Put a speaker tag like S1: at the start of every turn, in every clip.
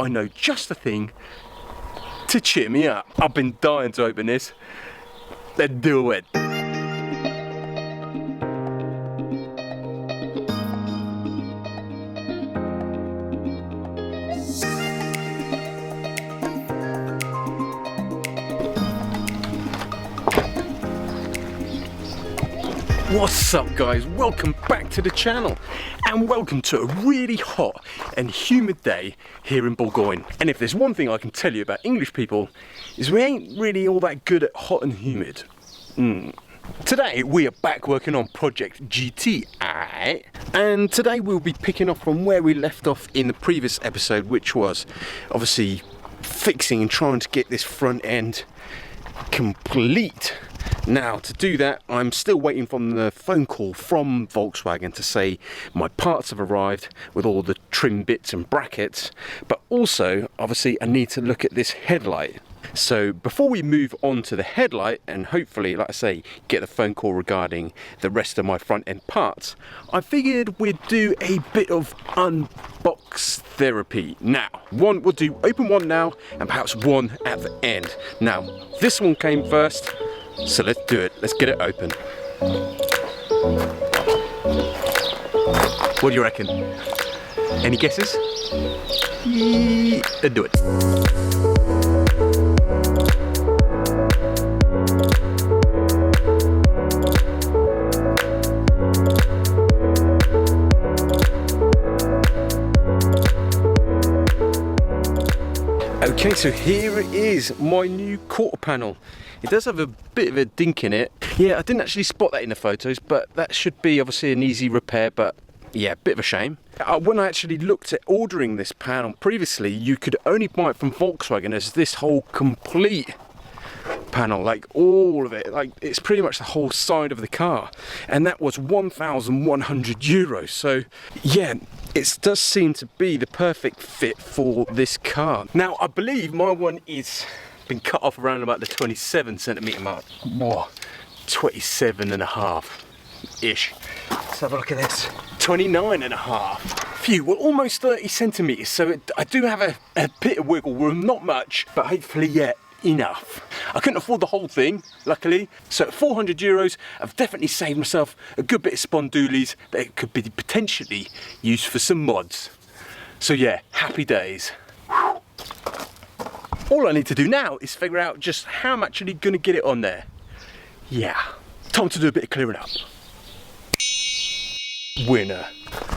S1: I know just the thing to cheer me up. I've been dying to open this. Let's do it. What's up guys, welcome back to the channel and welcome to a really hot and humid day here in Bourgogne. And if there's one thing I can tell you about English people is we ain't really all that good at hot and humid. Today we are back working on Project GTI, and today we'll be picking up from where we left off in the previous episode, which was obviously fixing and trying to get this front end complete. Now to do that, I'm still waiting for the phone call from Volkswagen to say my parts have arrived with all the trim bits and brackets, but also obviously I need to look at this headlight. So before we move on to the headlight and hopefully, like I say, get the phone call regarding the rest of my front end parts, I figured we'd do a bit of unbox therapy. Now, we'll do open one now and perhaps one at the end. Now, this one came first, so let's do it. Let's get it open. What do you reckon? Any guesses? Let's do it. Okay, so here it is, my new quarter panel. It does have a bit of a dink in it. Yeah, I didn't actually spot that in the photos, but that should be obviously an easy repair, but yeah, bit of a shame. When I actually looked at ordering this panel previously, you could only buy it from Volkswagen as this whole complete panel, like all of it, like it's pretty much the whole side of the car, and that was 1,100 euros. So yeah, it does seem to be the perfect fit for this car. Now I believe my one is been cut off around about the 27 centimeter mark. Whoa, 27.5 ish. Let's have a look at this. 29.5. Phew, well, almost 30 centimeters. So I do have a bit of wiggle room, not much, but hopefully, yeah, enough. I couldn't afford the whole thing, luckily. So at 400 euros, I've definitely saved myself a good bit of spondoolies that could be potentially used for some mods. So yeah, happy days. Whew. All I need to do now is figure out just how I'm actually going to get it on there. Yeah, time to do a bit of clearing up. Winner.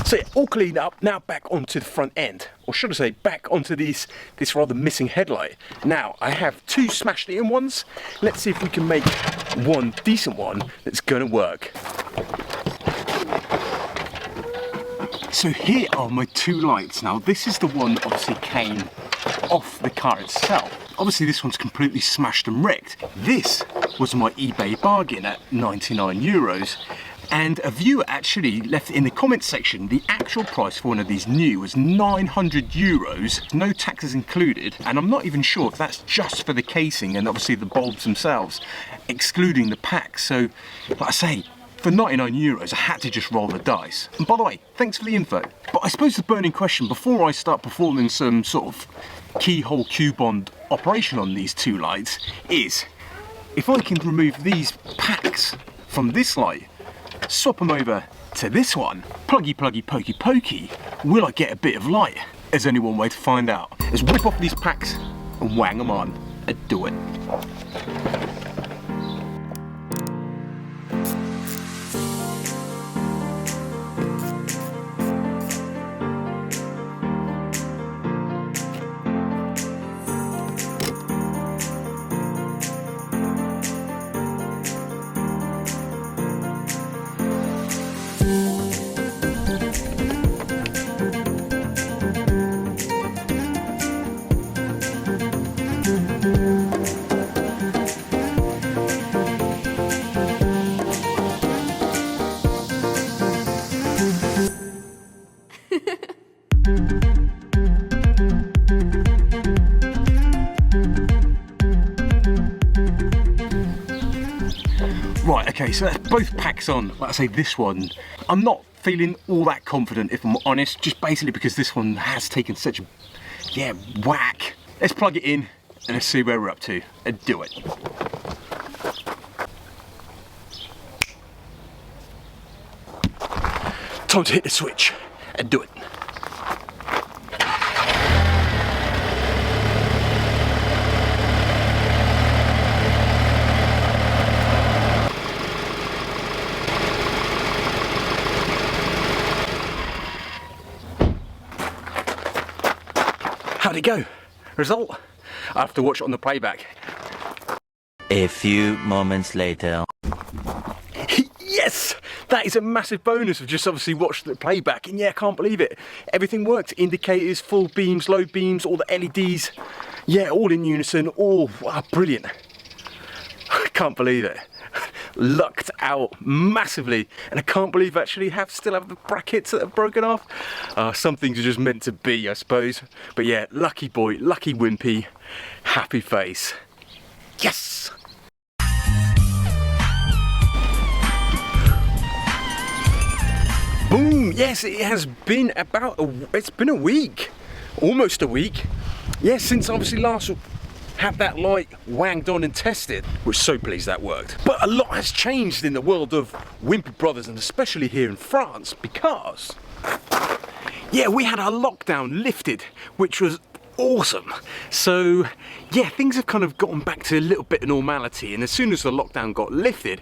S1: So yeah, all cleaned up, now back onto the front end, or should I say back onto this rather missing headlight. Now I have two smashed in ones. Let's see if we can make one decent one that's going to work. So here are my two lights. Now this is the one that obviously came off the car itself. Obviously this one's completely smashed and wrecked. This was my eBay bargain at 99 euros. And a viewer actually left in the comments section the actual price for one of these new was 900 euros, no taxes included, and I'm not even sure if that's just for the casing and obviously the bulbs themselves, excluding the pack. So, like I say, for 99 euros I had to just roll the dice. And by the way, thanks for the info. But I suppose the burning question before I start performing some sort of keyhole Q-bond operation on these two lights is, if I can remove these packs from this light, swap them over to this one, pluggy pluggy pokey pokey, will I get a bit of light? There's only one way to find out. Let's whip off these packs and wang them on and do it. Right, okay, so that's both packs on. Like I say, this one, I'm not feeling all that confident, if I'm honest, just basically because this one has taken such a yeah, whack. Let's plug it in and let's see where we're up to and do it. Time to hit the switch and do it. How'd it go? Result? I have to watch it on the playback.
S2: A few moments later.
S1: Yes! That is a massive bonus of just obviously watched the playback, and yeah, I can't believe it. Everything worked. Indicators, full beams, low beams, all the LEDs. Yeah, all in unison, all wow, brilliant. I can't believe it. Lucked out massively, and I can't believe I actually still have the brackets that have broken off. Some things are just meant to be, I suppose. But yeah, lucky boy, lucky Wimpy, happy face. Yes! Boom! Yes, it has been it's been a week, almost a week. Yeah, since obviously last had that light wanged on and tested. We're so pleased that worked. But a lot has changed in the world of Wimpy Brothers, and especially here in France, because yeah, we had our lockdown lifted, which was awesome. So yeah, things have kind of gotten back to a little bit of normality, and as soon as the lockdown got lifted,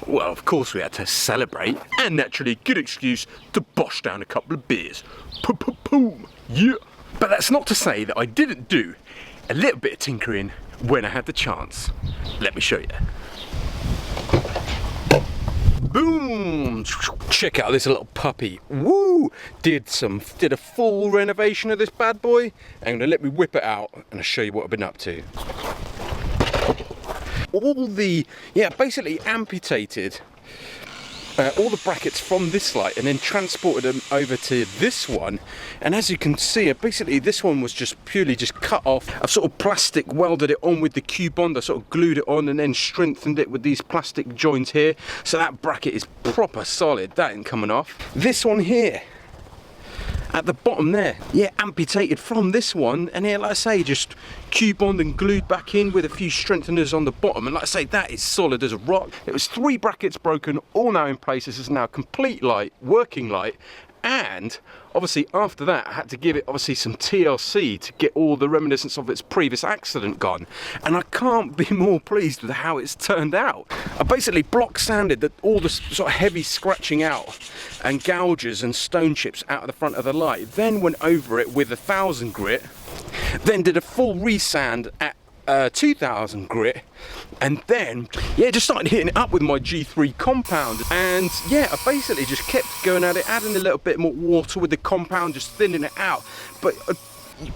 S1: well, of course we had to celebrate, and naturally, good excuse to bosh down a couple of beers. Boom, yeah. But that's not to say that I didn't do a little bit of tinkering when I had the chance. Let me show you. Boom! Check out this little puppy. Woo! Did a full renovation of this bad boy. And let me whip it out and I'll show you what I've been up to. Basically amputated all the brackets from this light and then transported them over to this one, and as you can see, basically this one was just purely cut off. I've sort of plastic welded it on with the Q bond. I sort of glued it on and then strengthened it with these plastic joints here, so that bracket is proper solid. That ain't coming off. This one here at the bottom there, yeah, amputated from this one, and here, like I say, just Q-bond and glued back in with a few strengtheners on the bottom, and like I say, that is solid as a rock. It was 3 brackets broken, all now in place. This is now complete light, working light, and obviously after that I had to give it obviously some TLC to get all the reminiscence of its previous accident gone, and I can't be more pleased with how it's turned out. I basically block sanded all the sort of heavy scratching out and gouges and stone chips out of the front of the light, then went over it with 1000 grit, then did a full resand at 2000 grit, and then yeah, just started hitting it up with my G3 compound, and yeah, I basically just kept going at it, adding a little bit more water with the compound, just thinning it out. But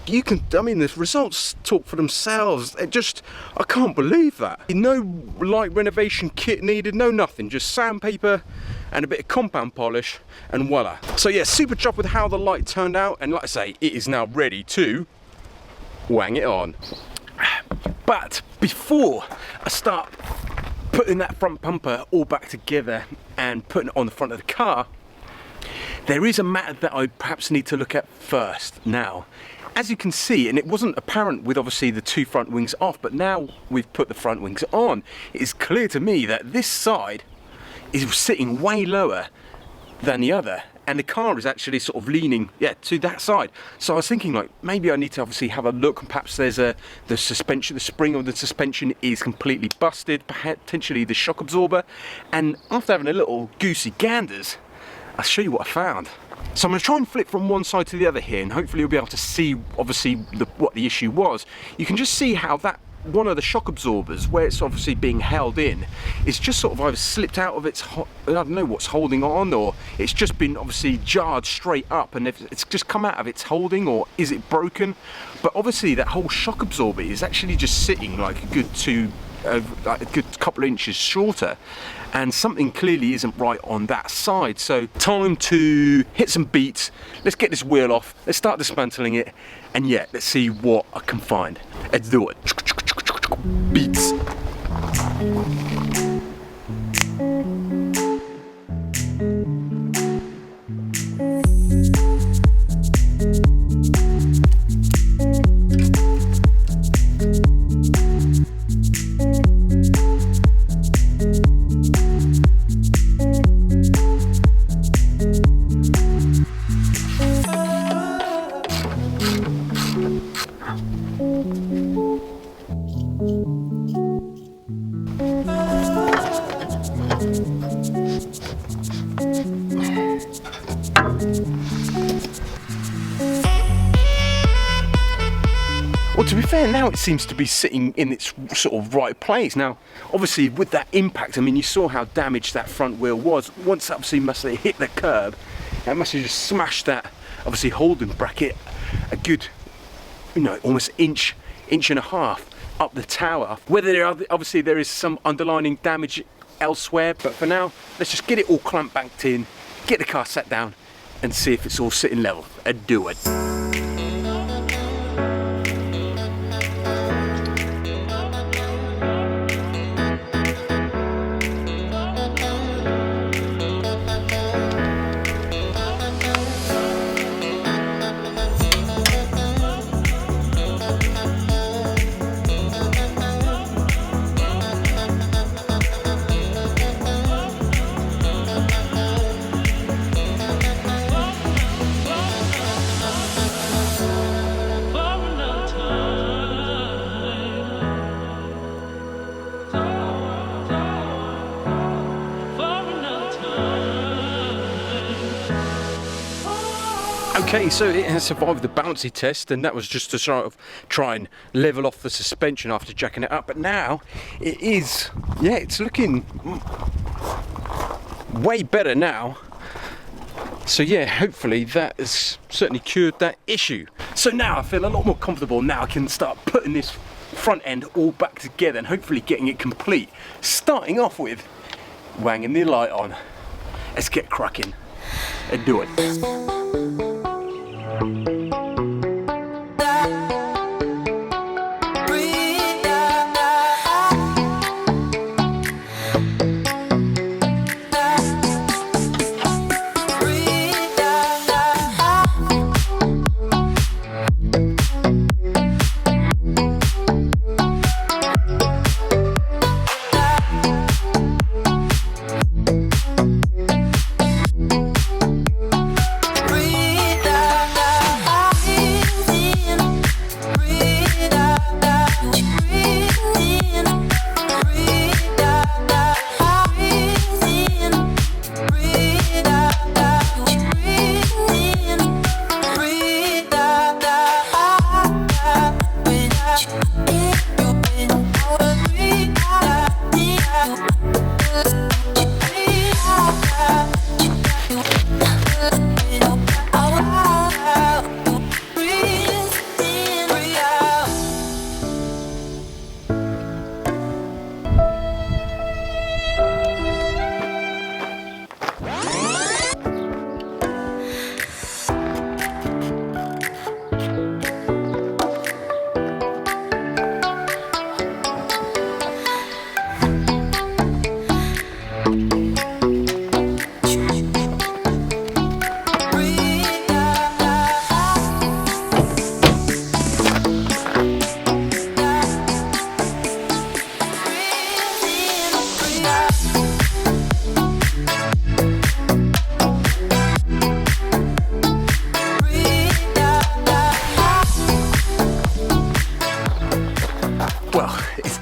S1: you can, I mean, the results talk for themselves. I can't believe that. No light renovation kit needed, no nothing, just sandpaper and a bit of compound polish, and voila. So yeah, super chuffed with how the light turned out, and like I say, it is now ready to wang it on. But before I start putting that front bumper all back together and putting it on the front of the car, there is a matter that I perhaps need to look at first. Now, as you can see, and it wasn't apparent with obviously the 2 front wings off, but now we've put the front wings on, it's clear to me that this side is sitting way lower than the other, and the car is actually sort of leaning, yeah, to that side. So I was thinking, like, maybe I need to obviously have a look, and perhaps there's the suspension, the spring of the suspension is completely busted, potentially the shock absorber. And after having a little goosey ganders, I'll show you what I found. So I'm going to try and flip from one side to the other here, and hopefully you'll be able to see obviously what the issue was. You can just see how that one of the shock absorbers, where it's obviously being held in, is just sort of either slipped out of its, I don't know what's holding on, or it's just been obviously jarred straight up and it's just come out of its holding, or is it broken? But obviously that whole shock absorber is actually just sitting like a good like a good couple of inches shorter, and something clearly isn't right on that side. So time to hit some beats. Let's get this wheel off, let's start dismantling it, and yeah, let's see what I can find. Let's do it. Beats. Well, to be fair, now it seems to be sitting in its sort of right place. Now, obviously, with that impact, I mean, you saw how damaged that front wheel was. Once, obviously, must have hit the curb, it must have just smashed that, obviously, holding bracket a good, you know, almost inch and a half up the tower. Whether there are, obviously, there is some underlying damage elsewhere, but for now, let's just get it all clamped back in, get the car sat down, and see if it's all sitting level, and do it. Okay, so it has survived the bouncy test, and that was just to sort of try and level off the suspension after jacking it up. But now it is, yeah, it's looking way better now. So yeah, hopefully that has certainly cured that issue. So now I feel a lot more comfortable. Now I can start putting this front end all back together and hopefully getting it complete. Starting off with wanging the light on. Let's get cracking and do it.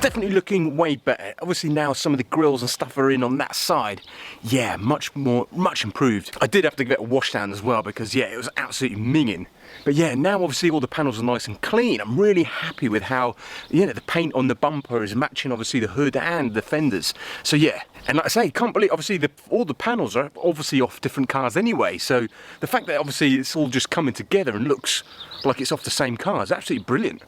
S1: Definitely looking way better. Obviously now some of the grills and stuff are in on that side. Yeah, much improved. I did have to give it a wash down as well because yeah, it was absolutely minging. But yeah, now obviously all the panels are nice and clean. I'm really happy with how, you know, the paint on the bumper is matching obviously the hood and the fenders. So yeah, and like I say, can't believe obviously all the panels are obviously off different cars anyway. So the fact that obviously it's all just coming together and looks like it's off the same car is absolutely brilliant.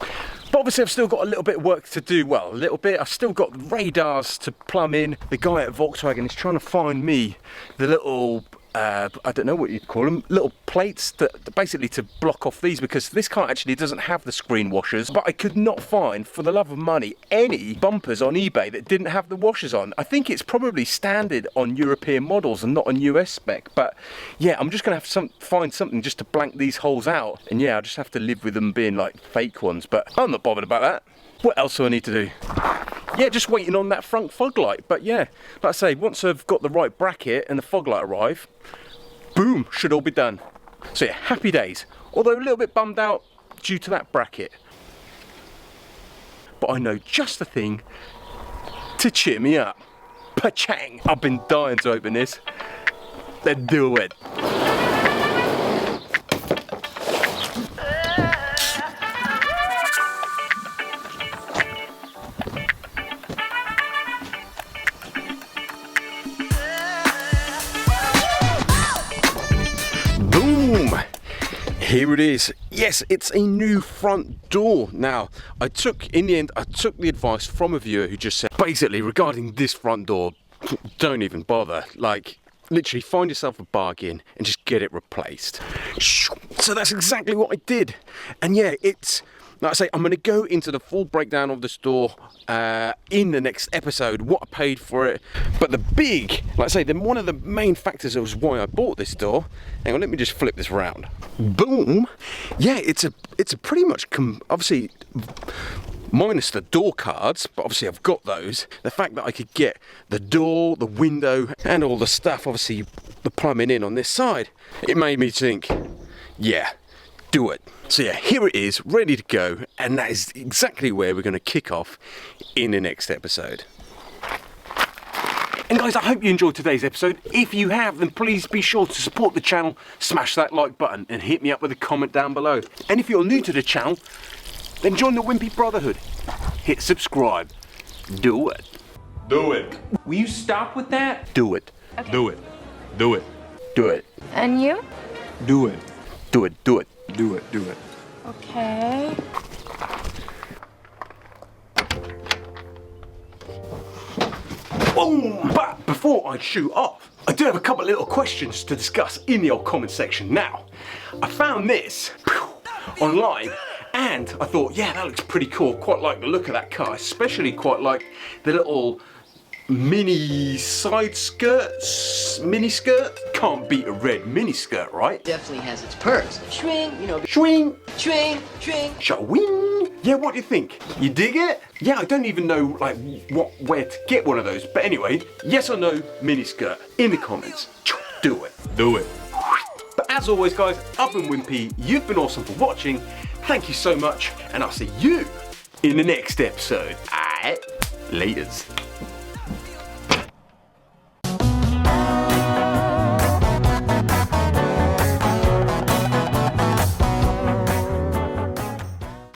S1: But obviously I've still got a little bit of work to do. Well, a little bit. I've still got radars to plumb in. The guy at Volkswagen is trying to find me the little I don't know what you'd call them, little plates that basically to block off these, because this car actually doesn't have the screen washers. But I could not find, for the love of money, any bumpers on eBay that didn't have the washers on. I think it's probably standard on European models and not on US spec. But yeah, I'm just gonna have to find something just to blank these holes out, and yeah, I'll just have to live with them being like fake ones. But I'm not bothered about that. What else do I need to do? Yeah, just waiting on that front fog light. But yeah, like I say, once I've got the right bracket and the fog light arrive, boom, should all be done. So yeah, happy days. Although a little bit bummed out due to that bracket. but I know just the thing to cheer me up. Pachang! I've been dying to open this. Let's do it. Boom! Here it is. Yes, it's a new front door. Now, in the end, I took the advice from a viewer who just said, basically, regarding this front door, don't even bother. Like, literally find yourself a bargain and just get it replaced. So that's exactly what I did. And yeah, it's, like I say, I'm going to go into the full breakdown of this door in the next episode, what I paid for it. But the big, like I say, one of the main factors was why I bought this door. Hang on, let me just flip this round. Boom. Yeah, it's a pretty much, obviously, minus the door cards, but obviously I've got those. The fact that I could get the door, the window, and all the stuff, obviously the plumbing in on this side, it made me think, yeah, do it. So yeah, here it is, ready to go, and that is exactly where we're going to kick off in the next episode. And guys, I hope you enjoyed today's episode. If you have, then please be sure to support the channel, smash that like button, and hit me up with a comment down below. And if you're new to the channel, then join the Wimpy Brotherhood. Hit subscribe. Do it. Do it.
S3: Will you stop with that?
S1: Do it.
S3: Okay.
S1: Do it. Do it. Do it.
S4: And you?
S3: Do it.
S1: Do it. Do it.
S3: Do it. Do it.
S4: Okay.
S1: Boom! But before I shoot off, I do have a couple of little questions to discuss in the old comment section. Now, I found this online, and I thought, yeah, that looks pretty cool. Quite like the look of that car, especially quite like the little mini side skirts, mini skirt. Can't beat a red mini skirt, right?
S5: Definitely has its perks. Swing, you know,
S1: Swing,
S5: swing, swing.
S1: shawing. Yeah, what do you think? You dig it? Yeah, I don't even know like where to get one of those. But anyway, yes or no mini skirt in the comments. Do it. Do it. But as always, guys, I've been Wimpy. You've been awesome for watching. Thank you so much, and I'll see you in the next episode. Alright, laters.